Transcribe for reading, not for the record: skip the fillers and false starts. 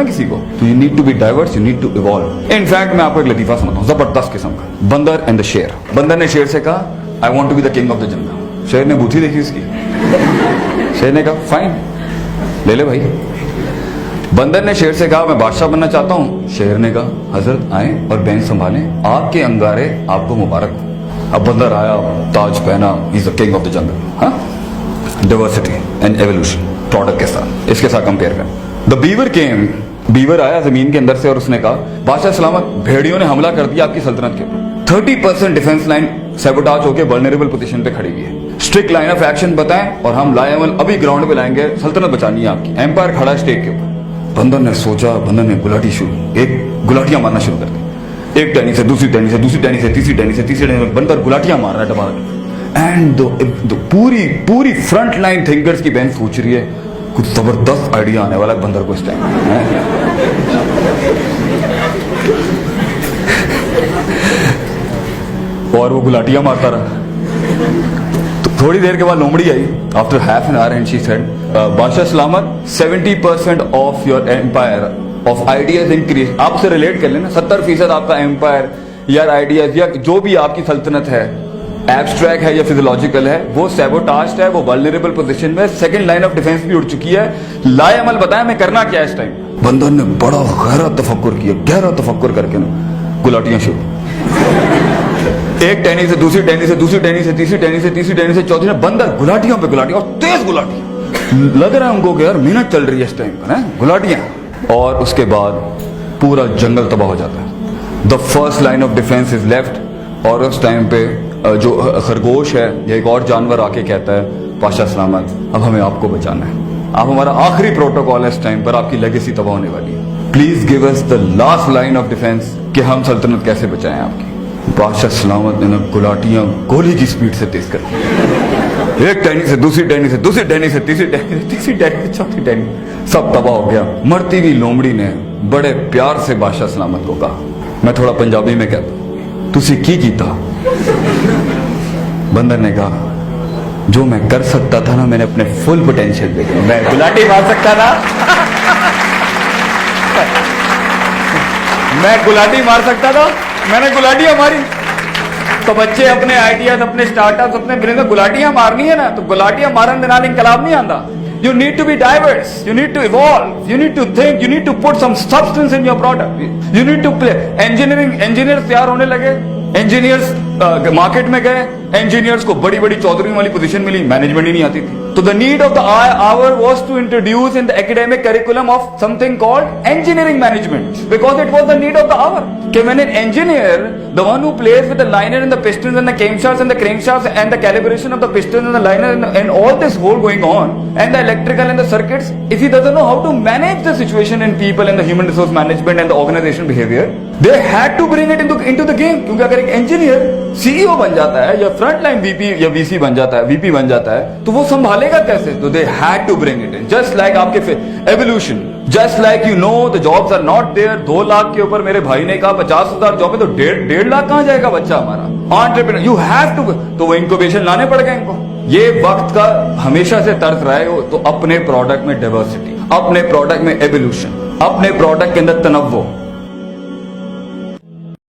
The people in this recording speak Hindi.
किसी को, तो you need to be diverse, you need to evolve. In fact मैं आपको एक लतीफा सुनाता हूँ जबरदस्त किस्म का। बंदर एंड द शेर। बंदर ने शेर से कहा I want to be the king of the jungle. शेर ने बूथी देखी उसकी, शेर ने कहा फाइन ले ले भाई। बंदर ने शेर से कहा मैं बादशाह बनना चाहता हूँ। शेर ने कहा हजरत आए और बेंच संभालें, आपके अंगारे आपको मुबारक हो। अब बंदर आया, ताज पहना, is the king of the जंगल। हाँ, डाइवर्सिटी एंड एवोल्यूशन प्रोडक्ट के साथ, इसके साथ कंपेयर करें। द बीवर केम, बीवर आया जमीन के अंदर से और उसने कहा बादशाह सलामत, भेड़ियों ने हमला कर दिया आपकी सल्तनत के ऊपर। 30% डिफेंस लाइन सैबोटाज होकर वल्नरेबल पोजीशन पे खड़ी हुई है। स्ट्रिक्ट लाइन ऑफ एक्शन बताएं और हम लाएवल अभी ग्राउंड पे लाएंगे, सल्तनत बचानी है आपकी। एम्पायर खड़ा स्टेज के ऊपर। बंदर ने सोचा, बंदर ने गुलाटी शुरू, एक गुलाटियां मारना शुरू कर दी। एक टहनी से दूसरी टहनी से, दूसरी टहनी से तीसरी टहनी से, तीसरी टहनी से बंदर गुलाटियां मार रहा है टमाटर। एंड पूरी फ्रंट लाइन थिंकर्स की बेंच सोच रही है कुछ जबरदस्त आइडिया आने वाला है बंदर को इस टाइम। और वो गुलाटियां मारता रहा। तो थोड़ी देर के बाद लोमड़ी आई, after half an hour, and she said बादशाह सलामत 70% of your empire of ideas increase. आपसे रिलेट कर लेना, 70% आपका एम्पायर या आइडियाज या जो भी आपकी सल्तनत है, एब्स्ट्रैक्ट है या फिजियोलॉजिकल है, वो सैबोटाज्ड है, वो वल्नरेबल पोजीशन में, सेकंड लाइन ऑफ डिफेंस भी उड़ चुकी है। लाए अमल बताया मैं करना क्या है इस टाइम। बंदर ने बड़ा गहरा तफक्कुर किया, गहरा तफक्कुर करके ना गुलाटियां शुरू। एक टहनी से दूसरी टहनी से, दूसरी टहनी से तीसरी टहनी से, तीसरी टहनी से चौथी ने, बंदर गुलाटियों पे गुलाटियां, और तेज गुलाटियां। लग रहा है हमको कि यार मेहनत चल रही है इस टाइम पर, गुलाटियां। और उसके बाद पूरा जंगल तबाह हो जाता है। The first line of defence is left. और उस टाइम पे जो खरगोश है या एक और जानवर आके कहता है बादशाह सलामत अब हमें आपको बचाना है, आप हमारा आखिरी प्रोटोकॉल है इस टाइम पर, आपकी लेगेसी तबाह होने वाली है, please give us the last line of defence कि हम सल्तनत कैसे बचाएं आपकी। बादशाह सलामत ने गुलाटियां गोली की स्पीड से तेज कर दी। एक टहनी से दूसरी टहनी से, दूसरी टहनी से तीसरी टहनी से, तीसरी टहनी से चौथी टहनी, सब तबाह हो गया। मरती हुई लोमड़ी ने बड़े प्यार से बादशाह सलामत को कहा, मैं थोड़ा पंजाबी में कहता हूं, तुसी की कीता? बंदर ने कहा जो मैं कर सकता था ना, मैंने अपने फुल पोटेंशियल देखा। मैं गुलाटी मार सकता था, मैं गुलाटी मार सकता था, मैंने गुलाटियां मारी। तो बच्चे अपने आइडियाज, अपने स्टार्टअप्स, अपने बिजनेस गुलाटियां मारनी है ना, तो गुलाटियां मारन दे नाल इनकलाब नहीं आंदा। You need to be diverse. You need to evolve. You need to think. You need to put some substance in your product. You need to play. Engineers तैयार होने लगे, engineers मार्केट में गए, engineers को बड़ी बड़ी चौधरी वाली पोजीशन मिली, मैनेजमेंट ही नहीं आती थी। तो the need of the hour was to introduce in the academic curriculum of something called engineering management, because it was the need of the hour. कि when an engineer, the one who plays with the liner and the pistons and the camshafts and the crankshafts and the calibration of the pistons and the liner and all this whole going on and the electrical and the circuits, if he doesn't know how to manage the situation and people and the human resource management and the organization behavior, they had to bring it into the game. क्योंकि अगर एक engineer CEO बन जाता है या फ्रंट लाइन VP या VC बन जाता है, VP बन जाता है, तो वो संभालेगा कैसे? तो they had to bring it in. Just like आपके evolution, just like you know the jobs are not there. 2 lakh के ऊपर मेरे भाई ने कहा 50,000 जॉब है, तो 1.5 लाख कहां जाएगा बच्चा हमारा? Entrepreneur, you have to, तो वो इंक्यूबेशन लाने पड़ गए इनको। ये वक्त का हमेशा से तर्क रहा है। तो अपने प्रोडक्ट में डाइवर्सिटी, अपने प्रोडक्ट में एवोल्यूशन, अपने प्रोडक्ट के अंदर तनव्वो,